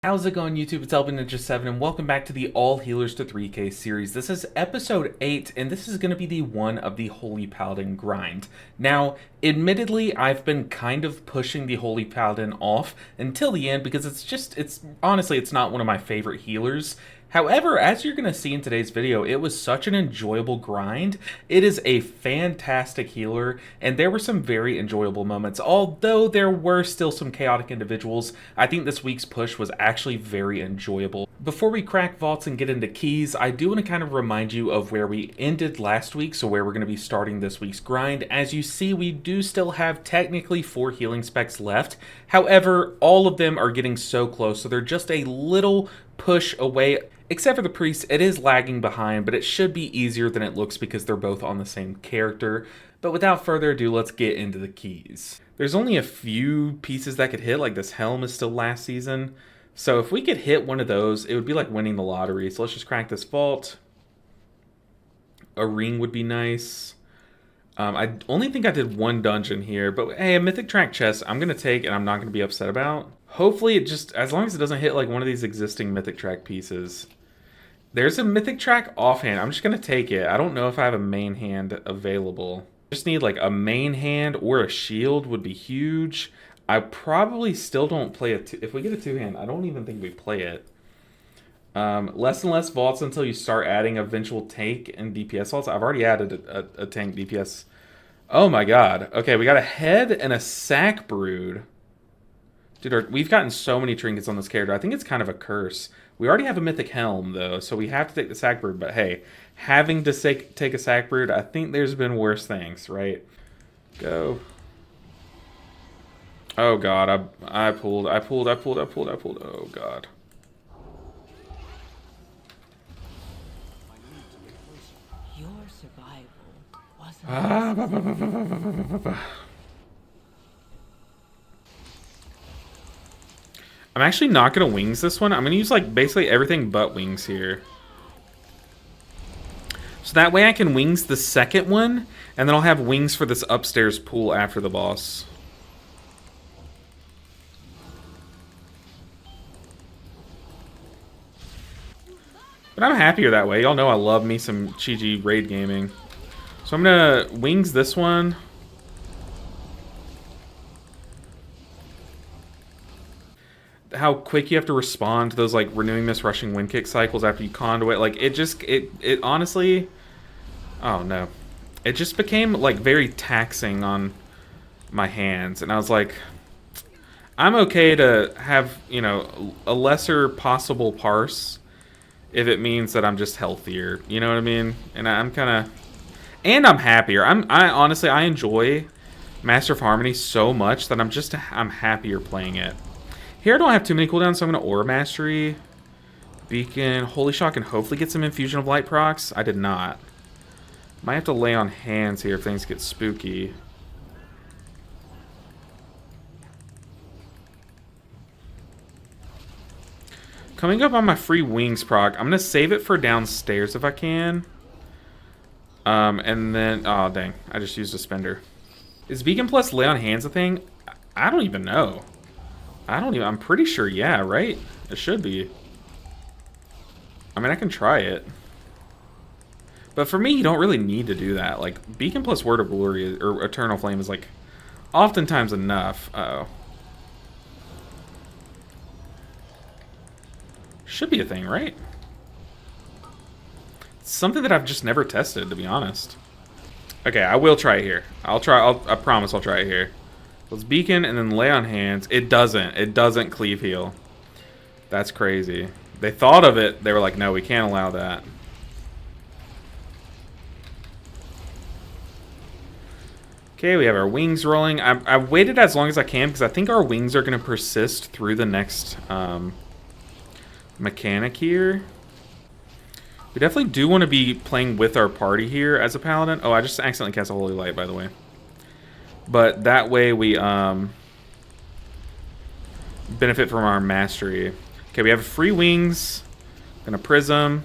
How's it going, YouTube? It's Ninja7, and welcome back to the All Healers to 3K series. This is episode 8, and this is going to be the one of the Holy Paladin grind. Now, admittedly, I've been kind of pushing the Holy Paladin off until the end because honestly, it's not one of my favorite healers. However, as you're going to see in today's video, it was such an enjoyable grind. It is a fantastic healer, and there were some very enjoyable moments. Although there were still some chaotic individuals, I think this week's push was actually very enjoyable. Before we crack vaults and get into keys, I do want to kind of remind you of where we ended last week, so where we're going to be starting this week's grind. As you see, we do still have technically 4 healing specs left. However, all of them are getting so close, so they're just a little push away. Except for the priest, it is lagging behind, but it should be easier than it looks because they're both on the same character. But without further ado, let's get into the keys. There's only a few pieces that could hit, like this helm is still last season. So if we could hit one of those, it would be like winning the lottery. So let's just crank this vault. A ring would be nice. I only think I did one dungeon here, but hey, a mythic track chest I'm going to take and I'm not going to be upset about. Hopefully it just, as long as it doesn't hit like one of these existing mythic track pieces. There's a mythic track offhand. I'm just going to take it. I don't know if I have a main hand available. Just need like a main hand or a shield would be huge. I probably still don't play it. If we get a 2-hand, I don't even think we play it. Less and less vaults until you start adding eventual tank and DPS vaults. I've already added a tank DPS. Oh my god. Okay, we got a head and a sack brood. Dude, we've gotten so many trinkets on this character. I think it's kind of a curse. We already have a mythic helm, though, so we have to take the sack brood. But hey, having to take a sack brood, I think there's been worse things, right? Go. Oh god, I pulled. Oh god. Your survival wasn't I'm actually not going to wings this one. I'm going to use like basically everything but wings here. So that way I can wings the second one, and then I'll have wings for this upstairs pool after the boss. But I'm happier that way. Y'all know I love me some Chi raid gaming. So I'm going to wings this one. How quick you have to respond to those like renewing this rushing wind kick cycles after you conduit, like it honestly, oh no, it just became like very taxing on my hands, and I was like, I'm okay to have, you know, a lesser possible parse if it means that I'm just healthier, you know what I mean? And I'm kind of, and I'm happier. I honestly, I enjoy Master of Harmony so much that I'm happier playing it. Here I don't have too many cooldowns, so I'm going to Aura Mastery, Beacon, Holy Shock, and hopefully get some Infusion of Light procs. I did not. Might have to lay on hands here if things get spooky. Coming up on my free wings proc, I'm going to save it for downstairs if I can. And then, oh dang, I just used a spender. Is Beacon plus lay on hands a thing? I don't even know. I'm pretty sure, yeah, right? It should be. I mean, I can try it. But for me, you don't really need to do that. Like, Beacon plus Word of Glory or Eternal Flame is, like, oftentimes enough. Uh-oh. Should be a thing, right? It's something that I've just never tested, to be honest. Okay, I will try it here. I promise I'll try it here. Let's Beacon and then lay on hands. It doesn't cleave heal. That's crazy. They thought of it. They were like, no, we can't allow that. Okay, we have our wings rolling. I've waited as long as I can because I think our wings are going to persist through the next mechanic here. We definitely do want to be playing with our party here as a paladin. Oh, I just accidentally cast a Holy Light, by the way. But that way we benefit from our mastery. Okay, we have free wings. Gonna prism.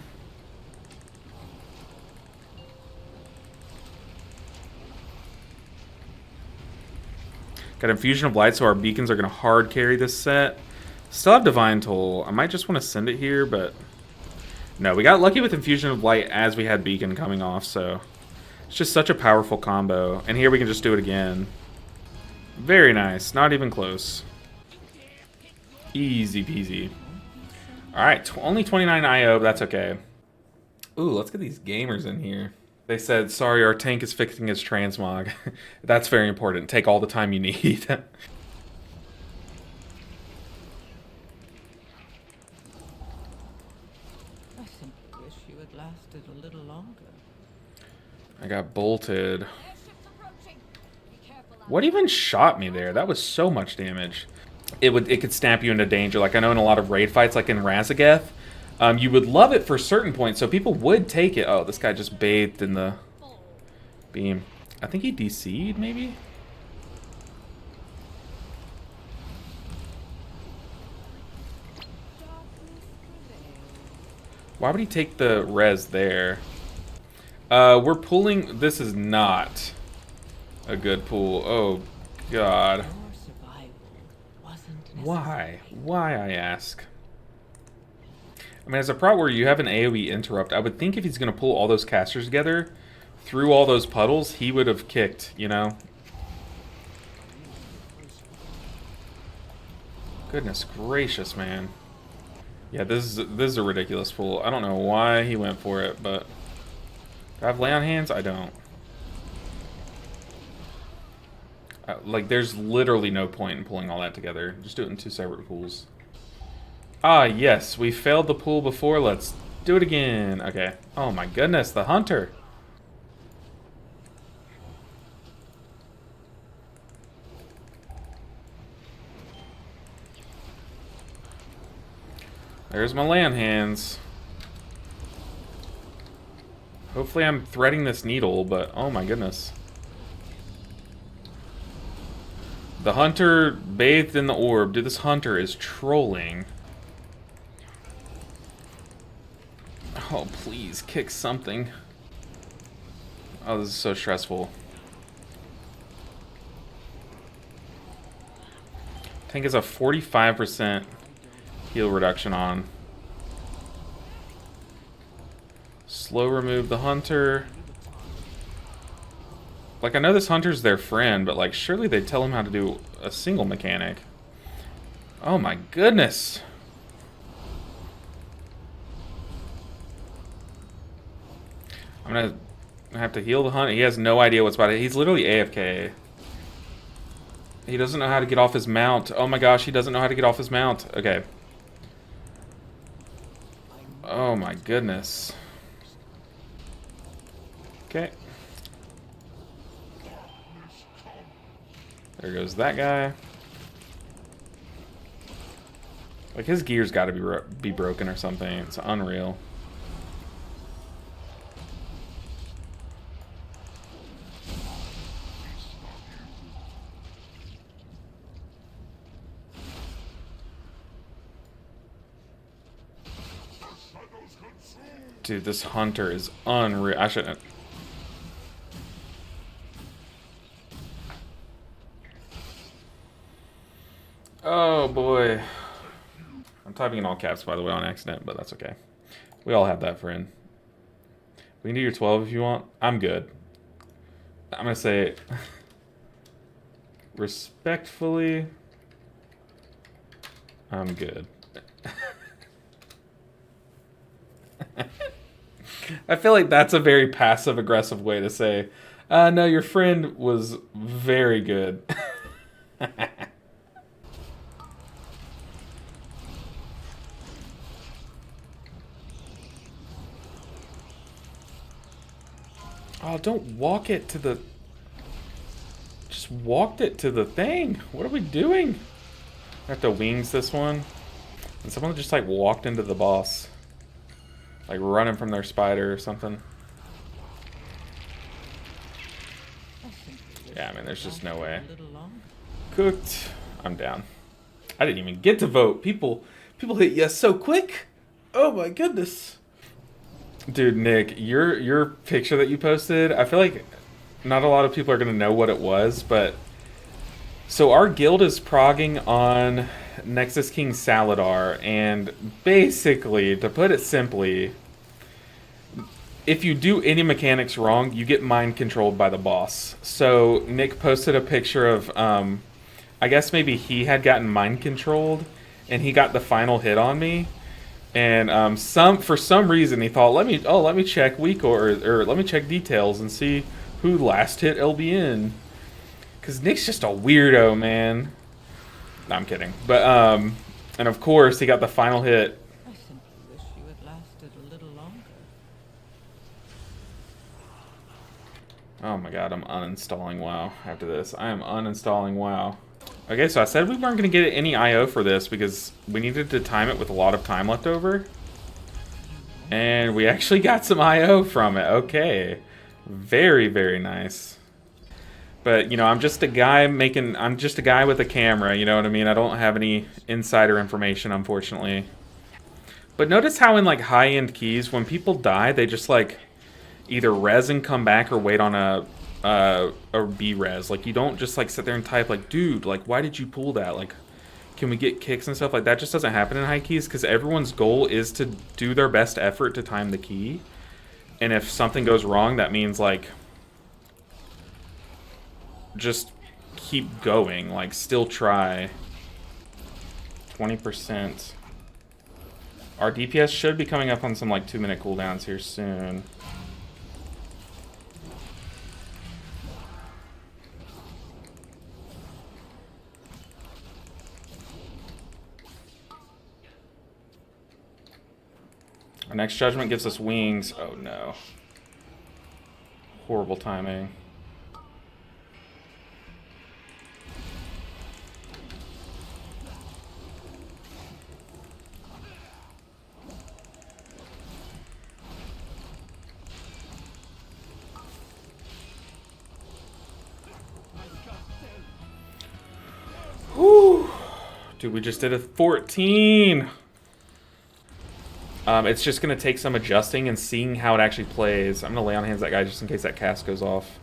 Got Infusion of Light, so our beacons are gonna hard carry this set. Still have Divine Toll. I might just want to send it here, but... No, we got lucky with Infusion of Light as we had Beacon coming off, so... It's just such a powerful combo. And here we can just do it again. Very nice. Not even close. Easy peasy. Alright, only 29 IO, but that's okay. Ooh, let's get these gamers in here. They said, sorry, our tank is fixing his transmog. That's very important. Take all the time you need. I simply wish you had lasted a little longer. I got bolted. What even shot me there? That was so much damage. It could snap you into danger. Like I know in a lot of raid fights, like in Razageth, you would love it for certain points, so people would take it. Oh, this guy just bathed in the beam. I think he DC'd, maybe? Why would he take the res there? We're pulling... This is not a good pull. Oh, God. Why? Why, I ask? I mean, as a prot where you have an AoE interrupt, I would think if he's going to pull all those casters together through all those puddles, he would have kicked, you know? Goodness gracious, man. Yeah, this is a ridiculous pull. I don't know why he went for it, but... Do I have lay on hands? I don't. Like, there's literally no point in pulling all that together. Just do it in 2 separate pools. Ah, yes. We failed the pool before. Let's do it again. Okay. Oh my goodness, the hunter. There's my land hands. Hopefully I'm threading this needle, but oh my goodness. The hunter bathed in the orb. Dude, this hunter is trolling. Oh, please, kick something. Oh, this is so stressful. Tank has a 45% heal reduction on. Slow remove the hunter. Like, I know this hunter's their friend, but, like, surely they'd tell him how to do a single mechanic. Oh, my goodness. I'm gonna have to heal the hunter. He has no idea what's about it. He's literally AFK. He doesn't know how to get off his mount. Oh, my gosh, he doesn't know how to get off his mount. Okay. Oh, my goodness. Okay. There goes that guy. Like, his gear's got to be broken or something. It's unreal. Dude, this hunter is unreal. I shouldn't. Oh boy. I'm typing in all caps, by the way, on accident, but that's okay. We all have that, friend. We can do your 12 if you want. I'm good. I'm gonna say respectfully, I'm good. I feel like that's a very passive-aggressive way to say, no, your friend was very good. Oh, don't walk it to the... Just walked it to the thing. What are we doing? I have to wings this one. And someone just, like, walked into the boss. Like, running from their spider or something. Yeah, I mean, there's just no way. Cooked. I'm down. I didn't even get to vote. People hit yes so quick. Oh my goodness. Dude, Nick, your picture that you posted, I feel like not a lot of people are going to know what it was, but... So our guild is progging on Nexus King Saladar, and basically, to put it simply, if you do any mechanics wrong, you get mind controlled by the boss. So Nick posted a picture of, I guess maybe he had gotten mind controlled, and he got the final hit on me. And for some reason he thought, let me check weak or let me check details and see who last hit LBN. Cause Nick's just a weirdo, man. No, I'm kidding. But and of course he got the final hit. I simply wish you had lasted a little longer. Oh my god, I'm uninstalling WoW after this. I am uninstalling WoW. Okay, so I said we weren't going to get any IO for this because we needed to time it with a lot of time left over. And we actually got some IO from it. Okay. Very, very nice. But, you know, I'm just a guy with a camera, you know what I mean? I don't have any insider information, unfortunately. But notice how in, like, high-end keys, when people die, they just, like, either res and come back or wait on a B-res. Like, you don't just, like, sit there and type, like, dude, like, why did you pull that? Like, can we get kicks and stuff? Like, that just doesn't happen in high keys because everyone's goal is to do their best effort to time the key. And if something goes wrong, that means, like, just keep going. Like, still try. 20%. Our DPS should be coming up on some, like, 2-minute cooldowns here soon. Our next judgment gives us wings. Oh no. Horrible timing. Whew. Dude, we just did a 14. It's just going to take some adjusting and seeing how it actually plays. I'm going to lay on hands that guy just in case that cast goes off.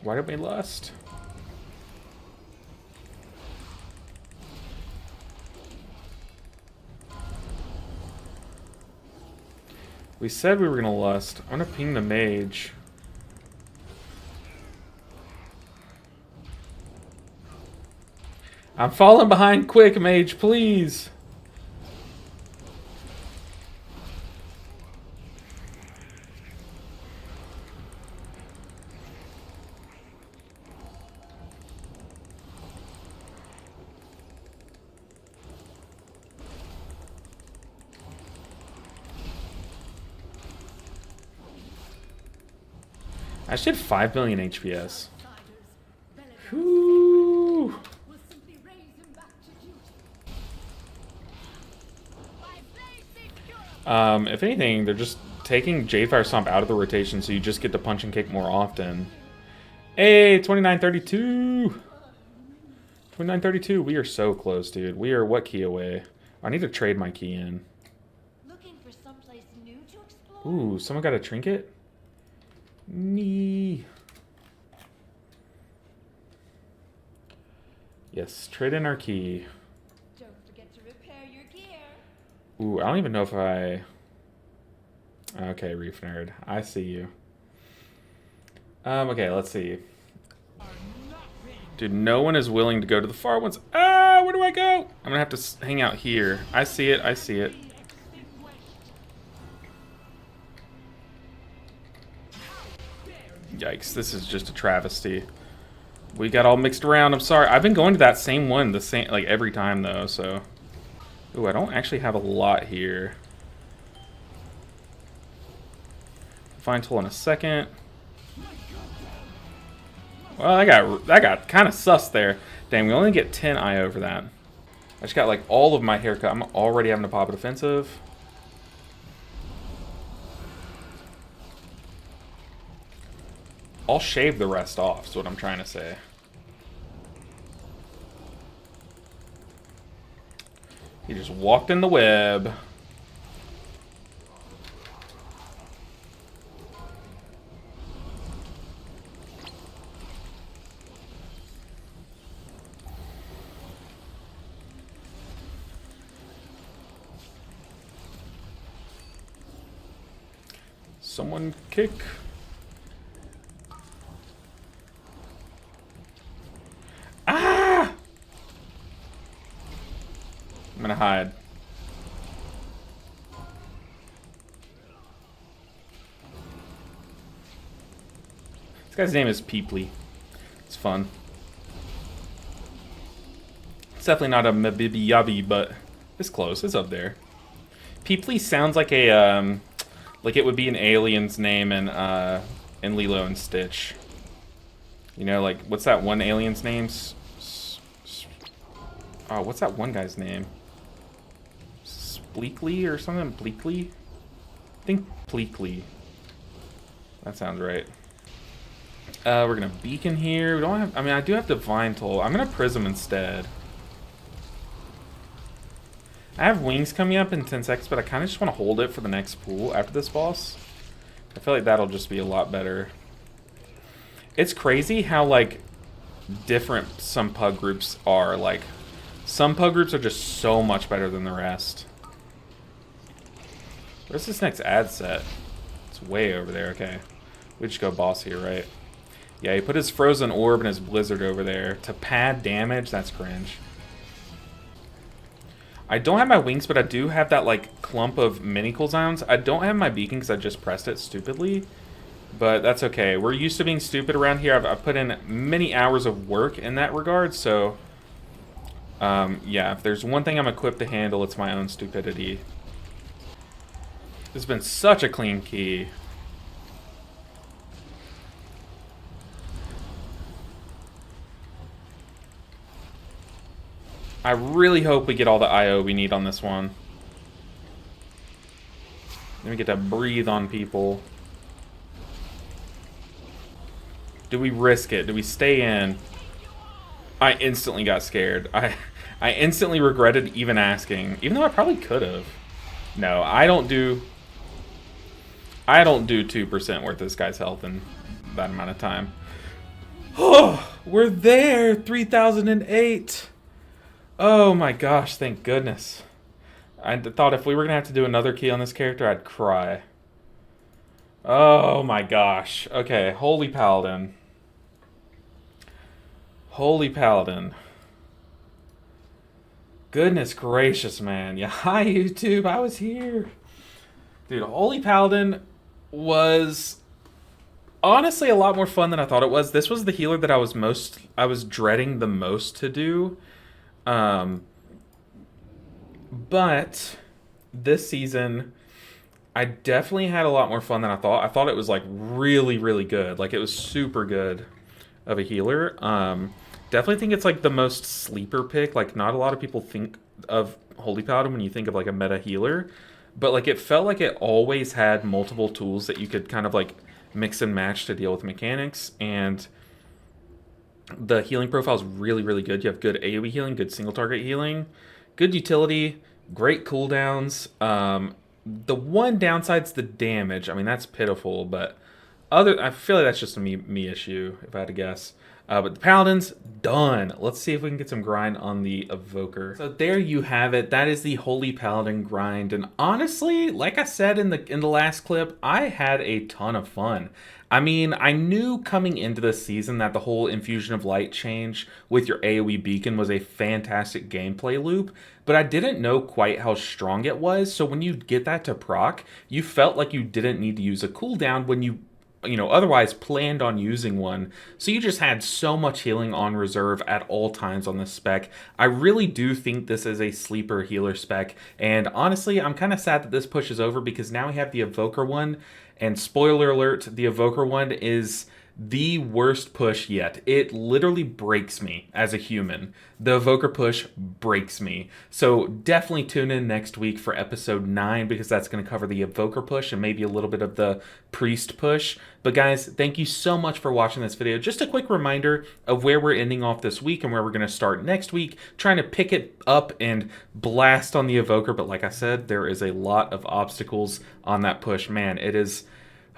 Why did we lust? We said we were gonna lust. I'm gonna ping the mage. I'm falling behind quick, mage, please. I should 5 million HPS. Whew. If anything, they're just taking J-Fire Stomp out of the rotation, so you just get to punch and kick more often. Hey, 2932! 2932, we are so close, dude. We are what key away? I need to trade my key in. Looking for someplace new to explore? Ooh, someone got a trinket? Nee. Yes, trade in our key. Don't forget to repair your gear. Ooh, I don't even know if I... Okay, Reef Nerd. I see you. Okay, let's see. Dude, no one is willing to go to the far ones. Ah, where do I go? I'm gonna have to hang out here. I see it, I see it. Yikes, this is just a travesty. We got all mixed around. I'm sorry. I've been going to that same one like every time though, so. Ooh, I don't actually have a lot here. Fine tool in a second. Well, that got kind of sus there. Dang, we only get 10 IO for that. I just got like all of my haircut. I'm already having to pop a defensive. I'll shave the rest off, is what I'm trying to say. He just walked in the web. Someone kick. Ah! I'm gonna hide. This guy's name is Peeply. It's fun. It's definitely not a Mabibi Yabi, but it's close. It's up there. Peeply sounds like a like it would be an alien's name in Lilo and Stitch. You know, like what's that one alien's name? Oh, what's that one guy's name? Spleekly or something? Bleakly? I think Pleekly. That sounds right. We're gonna beacon here. We don't have. I mean, I do have Divine Toll. I'm gonna Prism instead. I have Wings coming up in 10 seconds, but I kind of just want to hold it for the next pool after this boss. I feel like that'll just be a lot better. It's crazy how, like, different some pug groups are. Like, some pug groups are just so much better than the rest. Where's this next ad set? It's way over there. Okay. We just go boss here, right? Yeah, he put his Frozen Orb and his Blizzard over there to pad damage. That's cringe. I don't have my wings, but I do have that, like, clump of mini cooldowns. I don't have my beacon because I just pressed it stupidly. But that's okay. We're used to being stupid around here. I've put in many hours of work in that regard, so... yeah, if there's one thing I'm equipped to handle, it's my own stupidity. This has been such a clean key. I really hope we get all the IO we need on this one. Then we get to breathe on people. Do we risk it? Do we stay in? I instantly got scared. I instantly regretted even asking. Even though I probably could have. No, I don't do 2% worth this guy's health in that amount of time. Oh, we're there! 3008! Oh my gosh, thank goodness. I thought if we were going to have to do another key on this character, I'd cry. Oh my gosh. Okay, Holy Paladin. Holy Paladin. Goodness gracious, man. Yeah, hi YouTube, I was here. Dude, Holy Paladin was honestly a lot more fun than I thought it was. This was the healer that I was dreading the most to do. But this season, I definitely had a lot more fun than I thought. I thought it was like really, really good. Like it was super good of a healer. Definitely think it's like the most sleeper pick. Like not a lot of people think of Holy Paladin when you think of like a meta healer. But like it felt like it always had multiple tools that you could kind of like mix and match to deal with mechanics. And the healing profile is really, really good. You have good AoE healing, good single target healing, good utility, great cooldowns. The one downside's the damage. I mean, that's pitiful, but I feel like that's just a me issue, if I had to guess. But the Paladin's done. Let's see if we can get some grind on the Evoker. So there you have it. That is the Holy Paladin grind. And honestly, like I said in the last clip, I had a ton of fun. I mean, I knew coming into this season that the whole Infusion of Light change with your AoE beacon was a fantastic gameplay loop, but I didn't know quite how strong it was. So when you get that to proc, you felt like you didn't need to use a cooldown when you otherwise planned on using one. So you just had so much healing on reserve at all times on this spec. I really do think this is a sleeper healer spec. And honestly, I'm kind of sad that this pushes over because now we have the Evoker one. And spoiler alert, the Evoker one is the worst push yet. It literally breaks me as a human. The Evoker push breaks me. So definitely tune in next week for episode 9 because that's going to cover the Evoker push and maybe a little bit of the Priest push. But guys, thank you so much for watching this video. Just a quick reminder of where we're ending off this week and where we're going to start next week, trying to pick it up and blast on the Evoker. But like I said, there is a lot of obstacles on that push. Man, it is...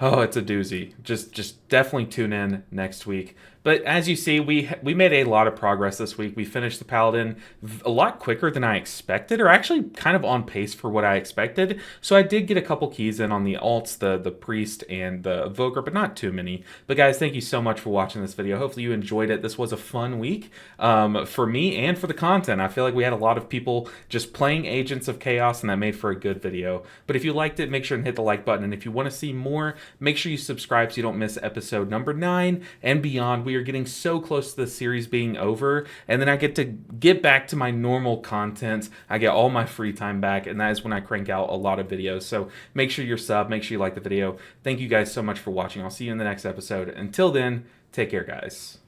oh, it's a doozy. Just definitely tune in next week. But as you see, we made a lot of progress this week. We finished the Paladin a lot quicker than I expected, or actually kind of on pace for what I expected. So I did get a couple keys in on the alts, the Priest and the Evoker, but not too many. But guys, thank you so much for watching this video. Hopefully you enjoyed it. This was a fun week for me and for the content. I feel like we had a lot of people just playing Agents of Chaos, and that made for a good video. But if you liked it, make sure and hit the like button. And if you want to see more, make sure you subscribe so you don't miss episode number 9 and beyond. We are getting so close to the series being over, and then I get to get back to my normal content. I get all my free time back, and that is when I crank out a lot of videos. So make sure you're sub, make sure you like the video. Thank you guys so much for watching. I'll see you in the next episode. Until then, take care, guys.